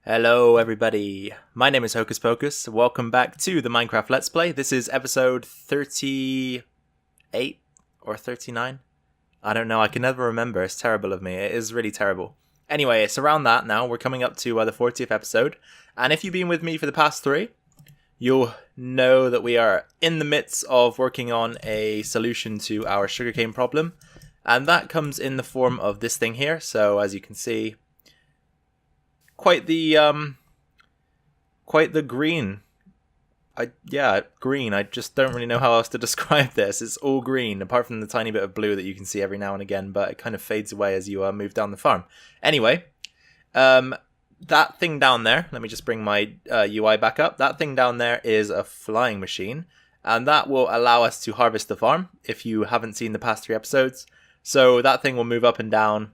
Hello everybody, my name is Hocus Pocus, welcome back to the Minecraft Let's Play. This is episode 38 or 39? I don't know, I can never remember, it's terrible of me, it is really terrible. Anyway, it's around that now, we're coming up to the 40th episode, and if you've been with me for the past three, you'll know that we are in the midst of working on a solution to our sugarcane problem, and that comes in the form of this thing here. So as you can see, quite the green. Green. I just don't really know how else to describe this. It's all green, apart from the tiny bit of blue that you can see every now and again, but it kind of fades away as you move down the farm. Anyway, that thing down there, let me just bring my UI back up. That thing down there is a flying machine, and that will allow us to harvest the farm, if you haven't seen the past three episodes. So that thing will move up and down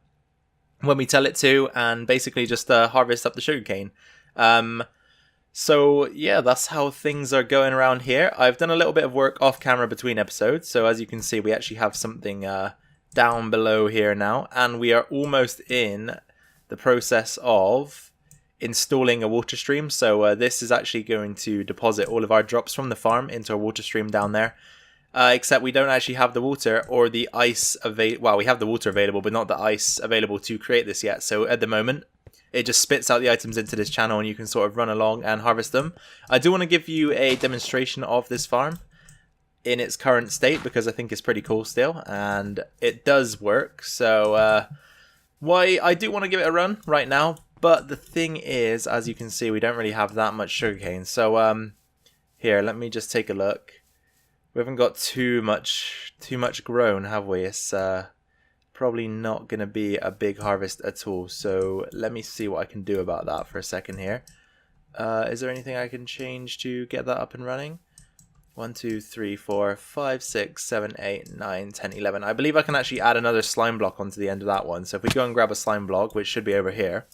when we tell it to, and basically just harvest up the sugarcane. So yeah, that's how things are going around here. I've done a little bit of work off camera between episodes, so as you can see we actually have something down below here now, and we are almost in the process of installing a water stream. So this is actually going to deposit all of our drops from the farm into a water stream down there. Except we don't actually have the water or the ice available. Well, we have the water available, but not the ice available to create this yet. So at the moment, it just spits out the items into this channel and you can sort of run along and harvest them. I do want to give you a demonstration of this farm in its current state because I think it's pretty cool still. And it does work. So I do want to give it a run right now. But the thing is, as you can see, we don't really have that much sugarcane. So here, let me just take a look. We haven't got too much grown, have we? It's probably not going to be a big harvest at all. So let me see what I can do about that for a second here. Is there anything I can change to get that up and running? 1, 2, 3, 4, 5, 6, 7, 8, 9, 10, 11. I believe I can actually add another slime block onto the end of that one. So if we go and grab a slime block, which should be over here,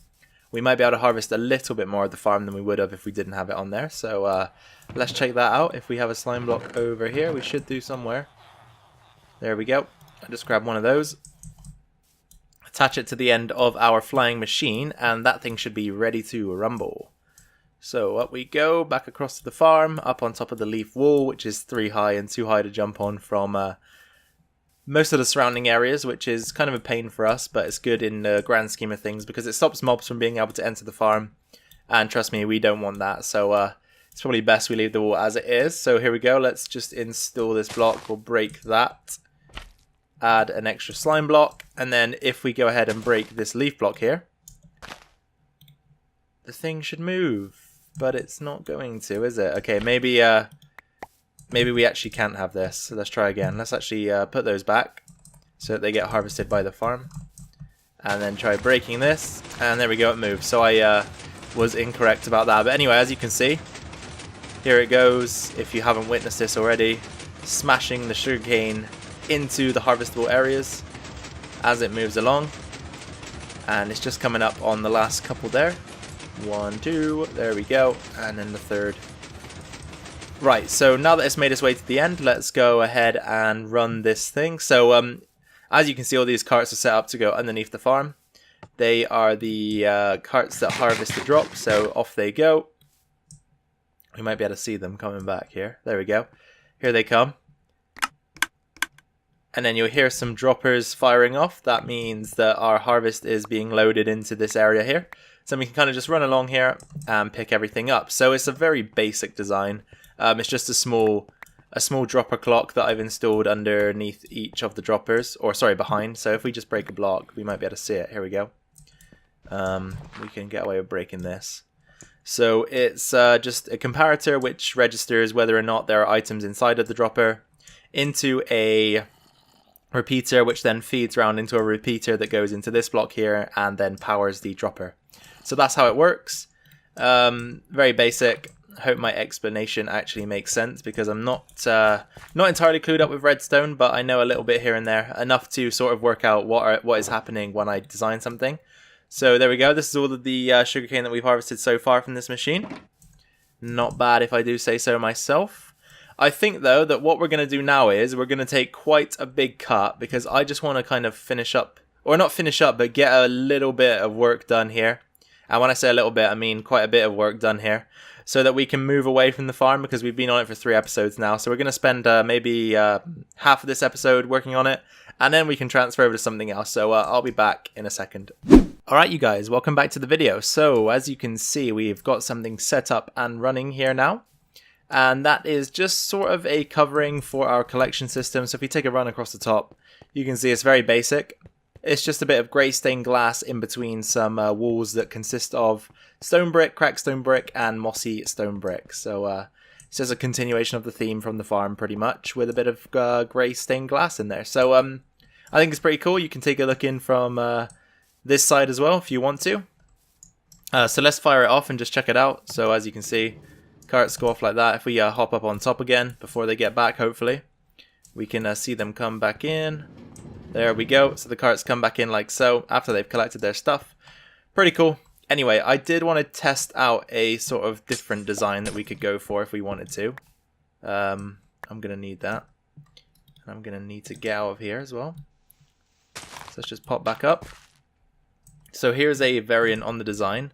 we might be able to harvest a little bit more of the farm than we would have if we didn't have it on there. So let's check that out. If we have a slime block over here, we should do somewhere. There we go. I just grab one of those. Attach it to the end of our flying machine, and that thing should be ready to rumble. So up we go, back across to the farm, up on top of the leaf wall, which is 3 high and too high to jump on from most of the surrounding areas, which is kind of a pain for us, but it's good in the grand scheme of things because it stops mobs from being able to enter the farm. And trust me, we don't want that, so it's probably best we leave the wall as it is. So here we go, let's just install this block. We'll break that, add an extra slime block, and then if we go ahead and break this leaf block here, the thing should move, but it's not going to, is it? Okay, maybe we actually can't have this, so let's try again. Let's actually put those back so that they get harvested by the farm. And then try breaking this, and there we go, it moved. So I was incorrect about that. But anyway, as you can see, here it goes, if you haven't witnessed this already, smashing the sugarcane into the harvestable areas as it moves along. And it's just coming up on the last couple there. 1, 2, there we go, and then the third. Right, so now that it's made its way to the end, let's go ahead and run this thing. So as you can see, all these carts are set up to go underneath the farm. They are the carts that harvest the drop, so off they go. We might be able to see them coming back here. There we go. Here they come. And then you'll hear some droppers firing off. That means that our harvest is being loaded into this area here. So we can kind of just run along here and pick everything up. So it's a very basic design. It's just a small dropper clock that I've installed underneath each of the droppers, or sorry, behind. So if we just break a block, we might be able to see it. Here we go. We can get away with breaking this. So it's just a comparator which registers whether or not there are items inside of the dropper into a repeater, which then feeds around into a repeater that goes into this block here and then powers the dropper. So that's how it works. Very basic. Hope my explanation actually makes sense because I'm not entirely clued up with redstone, but I know a little bit here and there, enough to sort of work out what is happening when I design something. So there we go. This is all of the sugarcane that we've harvested so far from this machine. Not bad if I do say so myself. I think though that what we're going to do now is we're going to take quite a big cut because I just want to kind of finish up, or not finish up, but get a little bit of work done here. And when I say a little bit, I mean quite a bit of work done here, so that we can move away from the farm, because we've been on it for 3 episodes now. So we're going to spend maybe half of this episode working on it, and then we can transfer over to something else. So I'll be back in a second. Alright you guys, welcome back to the video. So as you can see, we've got something set up and running here now. And that is just sort of a covering for our collection system. So if you take a run across the top, you can see it's very basic. It's just a bit of grey stained glass in between some walls that consist of stone brick, cracked stone brick, and mossy stone brick. So it's just a continuation of the theme from the farm pretty much, with a bit of grey stained glass in there. So I think it's pretty cool. You can take a look in from this side as well if you want to. So let's fire it off and just check it out. So as you can see, carts go off like that. If we hop up on top again before they get back, hopefully, we can see them come back in. There we go. So the carts come back in like so after they've collected their stuff. Pretty cool. Anyway, I did want to test out a sort of different design that we could go for if we wanted to. I'm going to need that. And I'm going to need to get out of here as well. So let's just pop back up. So here's a variant on the design.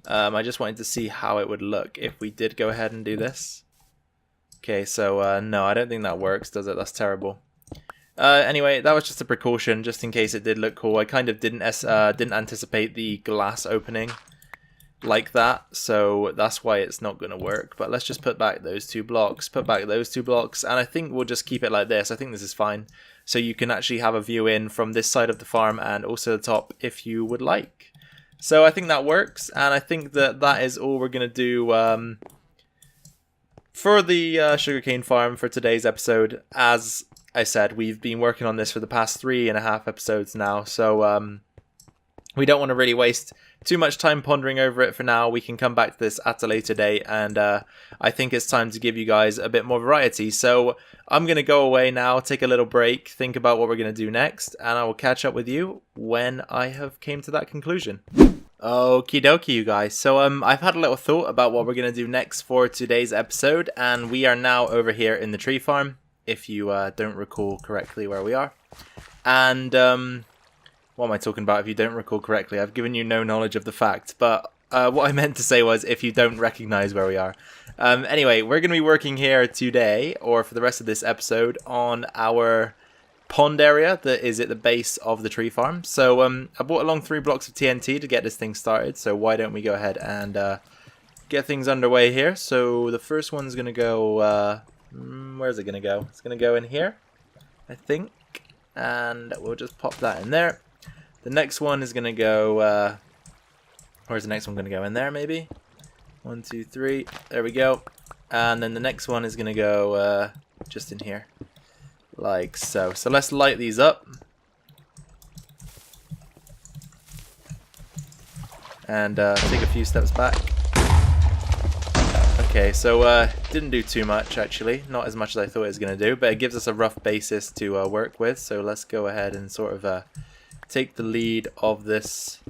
I just wanted to see how it would look if we did go ahead and do this. Okay, so no, I don't think that works, does it? That's terrible. Anyway, that was just a precaution, just in case it did look cool. I kind of didn't anticipate the glass opening like that, so that's why it's not going to work. But let's just put back those 2 blocks, put back those 2 blocks, and I think we'll just keep it like this. I think this is fine. So you can actually have a view in from this side of the farm and also the top if you would like. So I think that works, and I think that that is all we're going to do for the sugarcane farm for today's episode. As I said, we've been working on this for the past 3.5 episodes now, so we don't want to really waste too much time pondering over it for now. We can come back to this at a later date, and I think it's time to give you guys a bit more variety. So I'm going to go away now, take a little break, think about what we're going to do next, and I will catch up with you when I have came to that conclusion. Okie dokie, you guys. So I've had a little thought about what we're going to do next for today's episode, and we are now over here in the tree farm, if you don't recall correctly where we are. And what am I talking about if you don't recall correctly? I've given you no knowledge of the fact, but what I meant to say was if you don't recognize where we are. Anyway, we're going to be working here today, or for the rest of this episode, on our pond area that is at the base of the tree farm. So I brought along 3 blocks of TNT to get this thing started, so why don't we go ahead and get things underway here. So the first one's going to go, where's it going to go? It's going to go in here, I think, and we'll just pop that in there. The next one is going to go, where's the next one going to go? In there, maybe? 1, 2, 3, there we go. And then the next one is going to go just in here. Like so. So let's light these up. And take a few steps back. Okay, so didn't do too much actually. Not as much as I thought it was going to do. But it gives us a rough basis to work with. So let's go ahead and sort of take the lead of this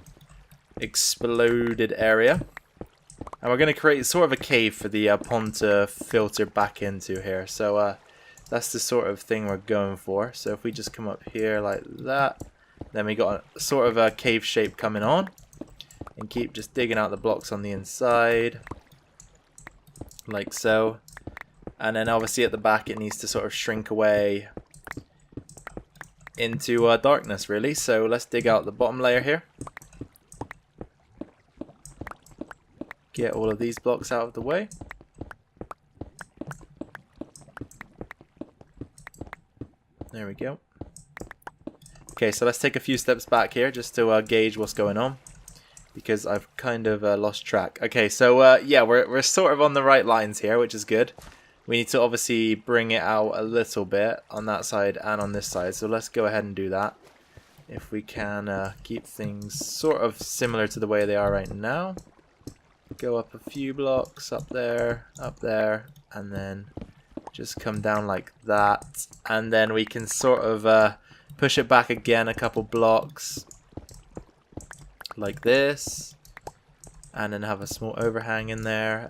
exploded area. And we're going to create sort of a cave for the pond to filter back into here. So that's the sort of thing we're going for. So if we just come up here like that, then we got a sort of a cave shape coming on, and keep just digging out the blocks on the inside like so. And then obviously at the back it needs to sort of shrink away into darkness really. So let's dig out the bottom layer here, get all of these blocks out of the way. There we go. Okay, so let's take a few steps back here just to gauge what's going on, because I've kind of lost track. Okay, so yeah, we're sort of on the right lines here, which is good. We need to obviously bring it out a little bit on that side and on this side, so let's go ahead and do that. If we can keep things sort of similar to the way they are right now. Go up a few blocks, up there, and then just come down like that, and then we can sort of push it back again a couple blocks like this, and then have a small overhang in there.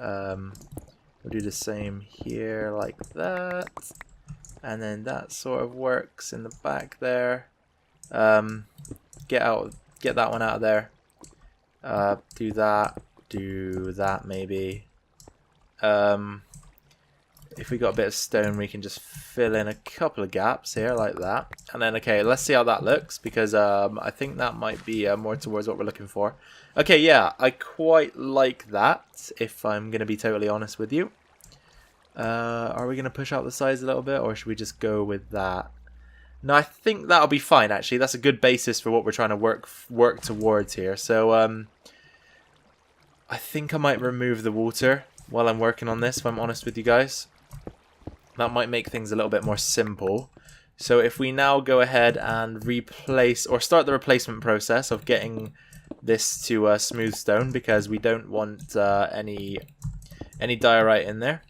We'll do the same here like that, and then that sort of works in the back there. Get that one out of there. Do that maybe. If we got a bit of stone, we can just fill in a couple of gaps here like that. And then, okay, let's see how that looks, because I think that might be more towards what we're looking for. Okay, yeah, I quite like that, if I'm going to be totally honest with you. Are we going to push out the sides a little bit, or should we just go with that? No, I think that'll be fine, actually. That's a good basis for what we're trying to work towards here. So, I think I might remove the water while I'm working on this, if I'm honest with you guys. That might make things a little bit more simple. So if we now go ahead and replace, or start the replacement process of getting this to smooth stone, because we don't want any diorite in there.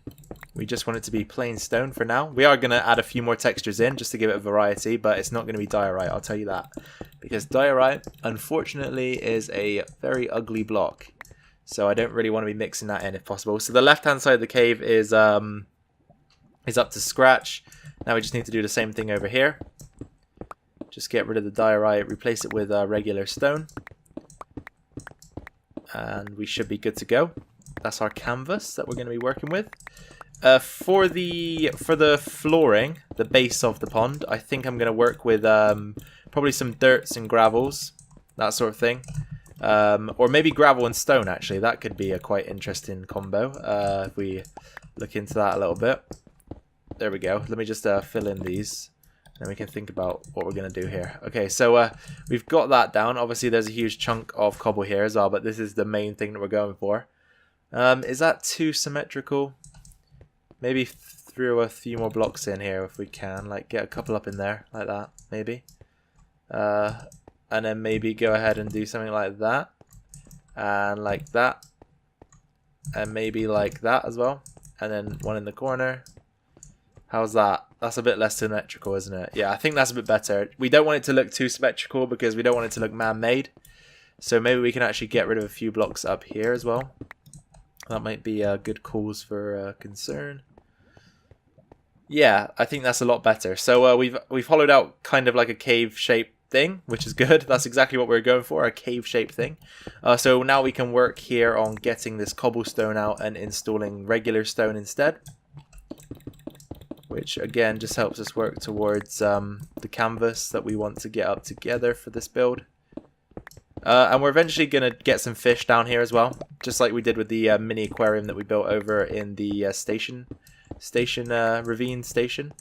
We just want it to be plain stone for now. We are going to add a few more textures in just to give it a variety, but it's not going to be diorite, I'll tell you that. Because diorite, unfortunately, is a very ugly block. So I don't really want to be mixing that in if possible. So the left-hand side of the cave is up to scratch. Now we just need to do the same thing over here. Just get rid of the diorite, replace it with regular stone. And we should be good to go. That's our canvas that we're going to be working with. For the flooring, the base of the pond, I think I'm going to work with probably some dirts and gravels, that sort of thing. Or maybe gravel and stone, actually. That could be a quite interesting combo if we look into that a little bit. There we go. Let me just fill in these. Then we can think about what we're going to do here. Okay, so we've got that down. Obviously, there's a huge chunk of cobble here as well, but this is the main thing that we're going for. Is that too symmetrical? Maybe throw a few more blocks in here if we can. Like, get a couple up in there, like that, maybe. And then maybe go ahead and do something like that. And like that. And maybe like that as well. And then one in the corner. How's that? That's a bit less symmetrical, isn't it? Yeah, I think that's a bit better. We don't want it to look too symmetrical because we don't want it to look man-made. So maybe we can actually get rid of a few blocks up here as well. That might be a good cause for concern. Yeah, I think that's a lot better. So we've hollowed out kind of like a cave-shaped thing, which is good. That's exactly what we're going for, a cave-shaped thing. So now we can work here on getting this cobblestone out and installing regular stone instead. Which again just helps us work towards the canvas that we want to get up together for this build. And we're eventually going to get some fish down here as well, just like we did with the mini aquarium that we built over in the ravine station.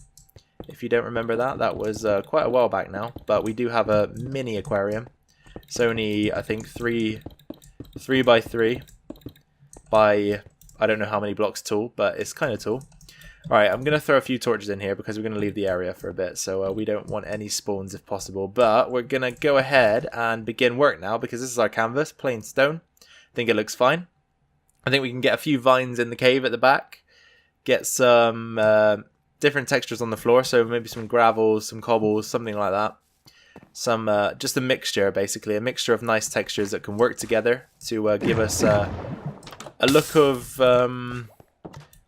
If you don't remember that, that was quite a while back now, but we do have a mini aquarium. It's only, I think, 3 by 3 by, I don't know how many blocks tall, but it's kind of tall. Alright, I'm going to throw a few torches in here because we're going to leave the area for a bit, so we don't want any spawns if possible. But we're going to go ahead and begin work now because this is our canvas, plain stone. I think it looks fine. I think we can get a few vines in the cave at the back. Get some different textures on the floor, so maybe some gravels, some cobbles, something like that. Some just a mixture, basically, a mixture of nice textures that can work together to give us a look of...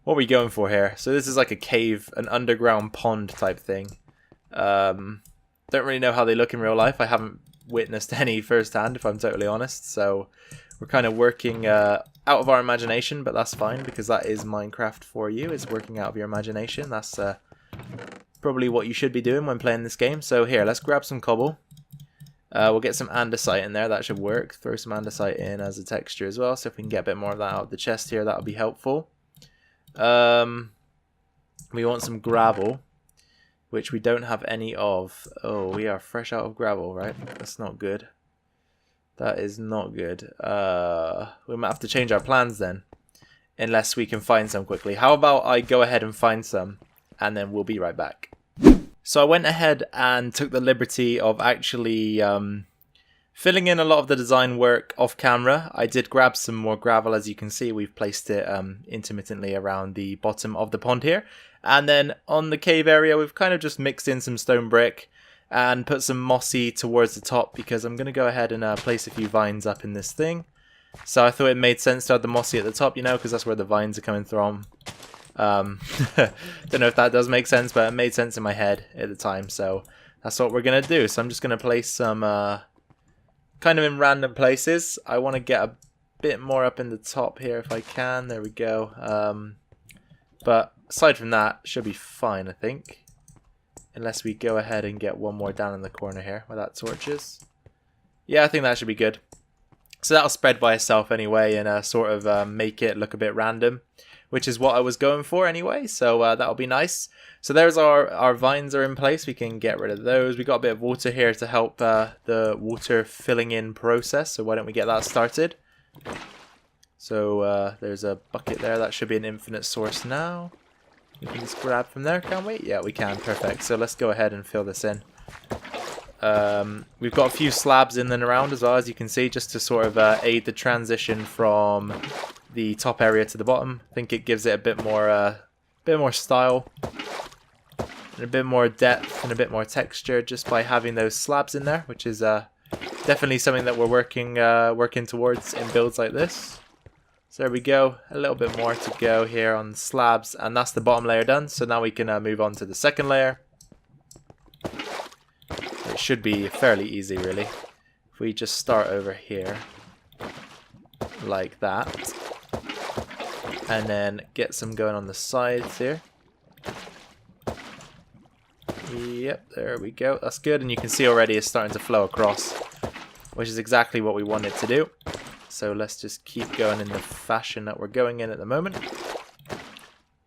what are we going for here? So this is like a cave, an underground pond type thing. Don't really know how they look in real life. I haven't witnessed any firsthand, if I'm totally honest. So we're kind of working out of our imagination, but that's fine because that is Minecraft for you. It's working out of your imagination. That's probably what you should be doing when playing this game. So here, let's grab some cobble. We'll get some andesite in there. That should work. Throw some andesite in as a texture as well. So if we can get a bit more of that out of the chest here, that'll be helpful. We want some gravel, which we don't have any of. Oh, we are fresh out of gravel, right? That's not good. That is not good. We might have to change our plans then, unless we can find some quickly. How about I go ahead and find some, and then we'll be right back. So I went ahead and took the liberty of actually filling in a lot of the design work off camera. I did grab some more gravel. As you can see, we've placed it intermittently around the bottom of the pond here. And then on the cave area, we've kind of just mixed in some stone brick and put some mossy towards the top because I'm going to go ahead and place a few vines up in this thing. So I thought it made sense to have the mossy at the top, you know, because that's where the vines are coming from. Don't know if that does make sense, but it made sense in my head at the time. So that's what we're going to do. So I'm just going to place some... kind of in random places. I want to get a bit more up in the top here if I can. There we go. But aside from that, should be fine, I think. Unless we go ahead and get one more down in the corner here where that torch is. Yeah, I think that should be good. So that'll spread by itself anyway and sort of make it look a bit random, which is what I was going for anyway. So that'll be nice. So there's our vines are in place. We can get rid of those. We got a bit of water here to help the water filling in process. So why don't we get that started? So there's a bucket there. That should be an infinite source now. We can just grab from there, can't we? Yeah, we can. Perfect. So let's go ahead and fill this in. We've got a few slabs in and around as well, as you can see, just to sort of aid the transition from the top area to the bottom. I think it gives it a bit more style and a bit more depth and a bit more texture just by having those slabs in there, which is definitely something that we're working towards in builds like this. So there we go, a little bit more to go here on the slabs, and that's the bottom layer done. So now we can move on to the second layer. It should be fairly easy, really. If we just start over here like that, and then get some going on the sides here. Yep, there we go. That's good, and you can see already it's starting to flow across, which is exactly what we wanted to do. So let's just keep going in the fashion that we're going in at the moment.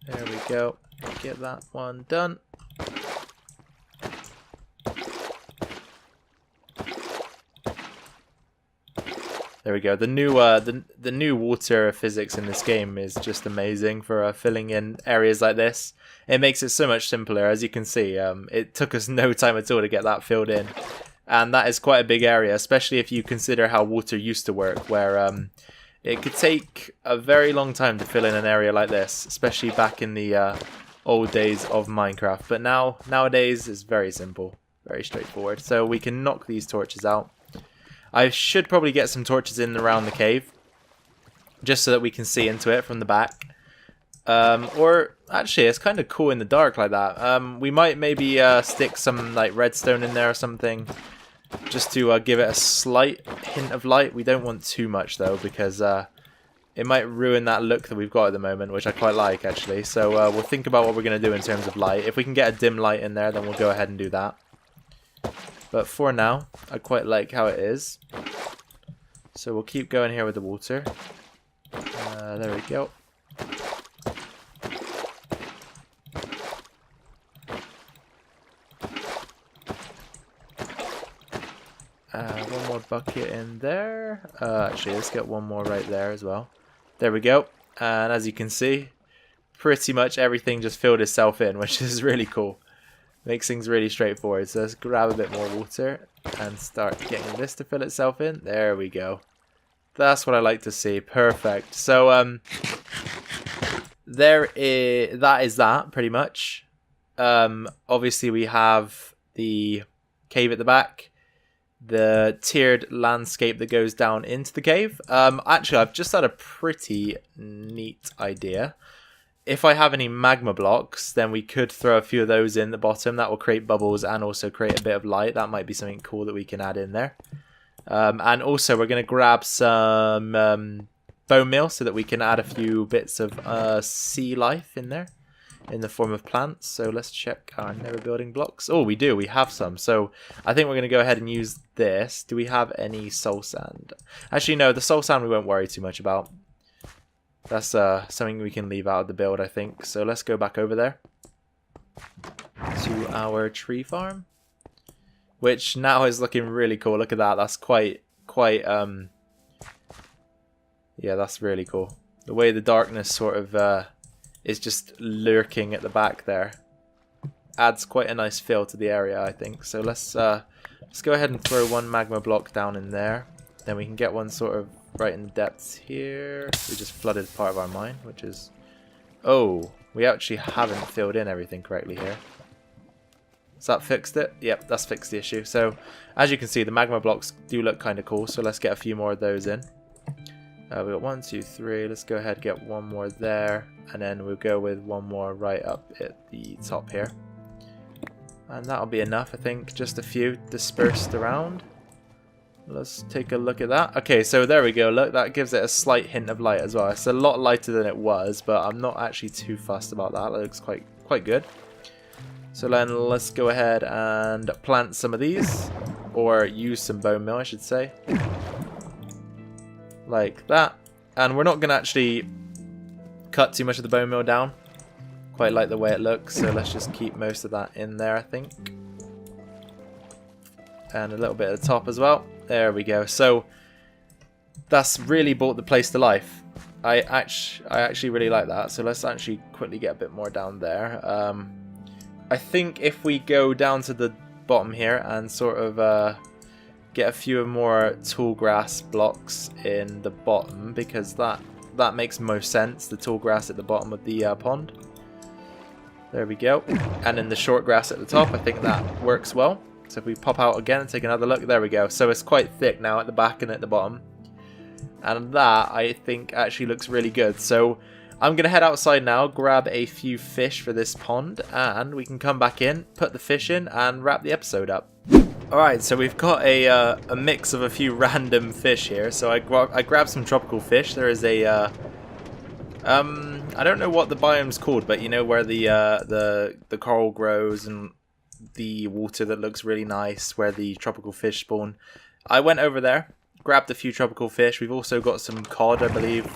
There we go. Get that one done. There we go. The new water physics in this game is just amazing for filling in areas like this. It makes it so much simpler, as you can see. It took us no time at all to get that filled in. And that is quite a big area, especially if you consider how water used to work, where it could take a very long time to fill in an area like this, especially back in the old days of Minecraft. But nowadays, it's very simple, very straightforward. So we can knock these torches out. I should probably get some torches in around the cave, just so that we can see into it from the back. Or actually, it's kind of cool in the dark like that. We might maybe stick some like redstone in there or something, just to give it a slight hint of light. We don't want too much though, because it might ruin that look that we've got at the moment, which I quite like actually. So we'll think about what we're going to do in terms of light. If we can get a dim light in there, then we'll go ahead and do that. But for now, I quite like how it is. So we'll keep going here with the water. There we go. One more bucket in there. Actually, let's get one more right there as well. There we go. And as you can see, pretty much everything just filled itself in, which is really cool. Makes things really straightforward. So let's grab a bit more water and start getting this to fill itself in. There we go. That's what I like to see. Perfect. So that is that pretty much. Obviously we have the cave at the back, the tiered landscape that goes down into the cave. Actually, I've just had a pretty neat idea. If I have any magma blocks, then we could throw a few of those in the bottom. That will create bubbles and also create a bit of light. That might be something cool that we can add in there. And also we're going to grab some bone meal so that we can add a few bits of sea life in there in the form of plants. So let's check our nether building blocks. Oh, we do. We have some. So I think we're going to go ahead and use this. Do we have any soul sand? Actually, no. The soul sand we won't worry too much about. That's something we can leave out of the build, I think. So let's go back over there to our tree farm, which now is looking really cool. Look at that. That's quite yeah, that's really cool. The way the darkness sort of is just lurking at the back there adds quite a nice feel to the area, I think. So let's go ahead and throw one magma block down in there. Then we can get one sort of right in the depths here. We just flooded part of our mine, which is... Oh, we actually haven't filled in everything correctly here. Has that fixed it? Yep, that's fixed the issue. So, as you can see, the magma blocks do look kind of cool. So let's get a few more of those in. We've got 1, 2, 3. Let's go ahead and get one more there. And then we'll go with one more right up at the top here. And that'll be enough, I think. Just a few dispersed around. Let's take a look at that. Okay, so there we go. Look, that gives it a slight hint of light as well. It's a lot lighter than it was, but I'm not actually too fussed about that. It looks quite good. So then let's go ahead and plant some of these, or use some bone meal, I should say. Like that. And we're not going to actually cut too much of the bone meal down. Quite like the way it looks, so let's just keep most of that in there, I think. And a little bit at the top as well. There we go. So that's really brought the place to life. I actually really like that. So let's actually quickly get a bit more down there. I think if we go down to the bottom here and sort of get a few more tall grass blocks in the bottom, because that makes most sense. The tall grass at the bottom of the pond. There we go. And then the short grass at the top. I think that works well. So if we pop out again and take another look, there we go. So it's quite thick now at the back and at the bottom. And that, I think, actually looks really good. So I'm going to head outside now, grab a few fish for this pond, and we can come back in, put the fish in, and wrap the episode up. Alright, so we've got a mix of a few random fish here. So I grabbed some tropical fish. There is a... I don't know what the biome's called, but you know where the coral grows and the water that looks really nice, where the tropical fish spawn. I went over there, grabbed a few tropical fish. We've also got some cod, I believe,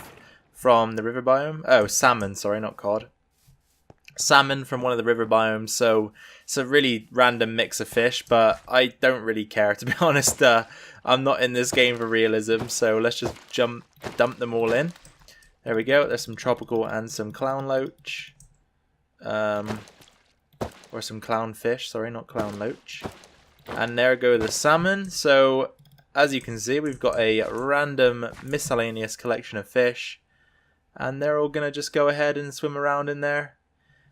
from the river biome. Oh, salmon, sorry, not cod. Salmon from one of the river biomes. So it's a really random mix of fish, but I don't really care, to be honest. I'm not in this game for realism, so let's just dump them all in. There we go. There's some tropical and some clown loach. Or some clownfish, sorry, not clown loach. And there go the salmon. So, as you can see, we've got a random miscellaneous collection of fish. And they're all going to just go ahead and swim around in there.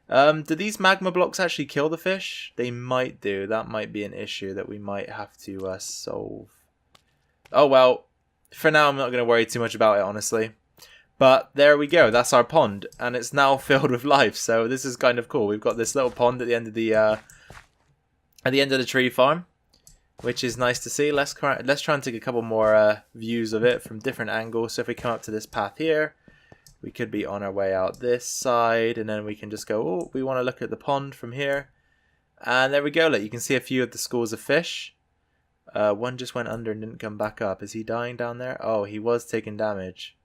Do these magma blocks actually kill the fish? They might do. That might be an issue that we might have to solve. Oh well, for now I'm not going to worry too much about it, honestly. But there we go, that's our pond, and it's now filled with life, so this is kind of cool. We've got this little pond at the end of the tree farm, which is nice to see. Let's try and take a couple more views of it from different angles. So if we come up to this path here, we could be on our way out this side, and then we can just go, oh, we want to look at the pond from here. And there we go, look, you can see a few of the schools of fish. One just went under and didn't come back up. Is he dying down there? Oh, he was taking damage.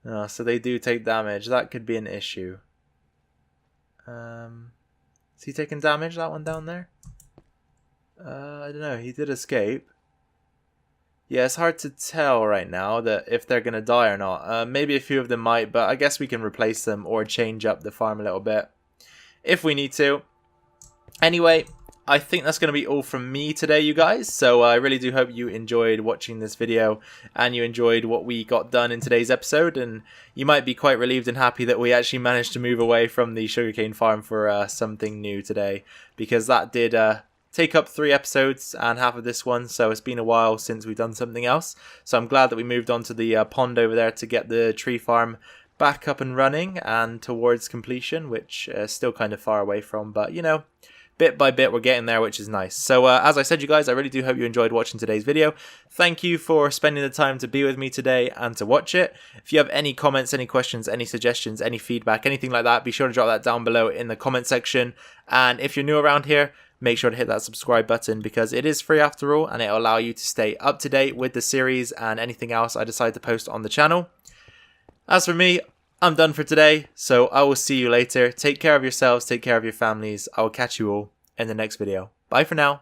Oh, so they do take damage. That could be an issue. Is he taking damage, that one down there? I don't know. He did escape. Yeah, it's hard to tell right now that if they're going to die or not. Maybe a few of them might, but I guess we can replace them or change up the farm a little bit if we need to. Anyway, I think that's going to be all from me today, you guys. So I really do hope you enjoyed watching this video and you enjoyed what we got done in today's episode. And you might be quite relieved and happy that we actually managed to move away from the sugarcane farm for something new today, because that did take up 3 episodes and half of this one. So it's been a while since we've done something else. So I'm glad that we moved on to the pond over there to get the tree farm back up and running and towards completion, which is still kind of far away from, but you know, bit by bit, we're getting there, which is nice. So as I said, you guys, I really do hope you enjoyed watching today's video. Thank you for spending the time to be with me today and to watch it. If you have any comments, any questions, any suggestions, any feedback, anything like that, be sure to drop that down below in the comment section. And if you're new around here, make sure to hit that subscribe button, because it is free after all, and it'll allow you to stay up to date with the series and anything else I decide to post on the channel. As for me, I'm done for today, so I will see you later. Take care of yourselves, take care of your families. I will catch you all in the next video. Bye for now.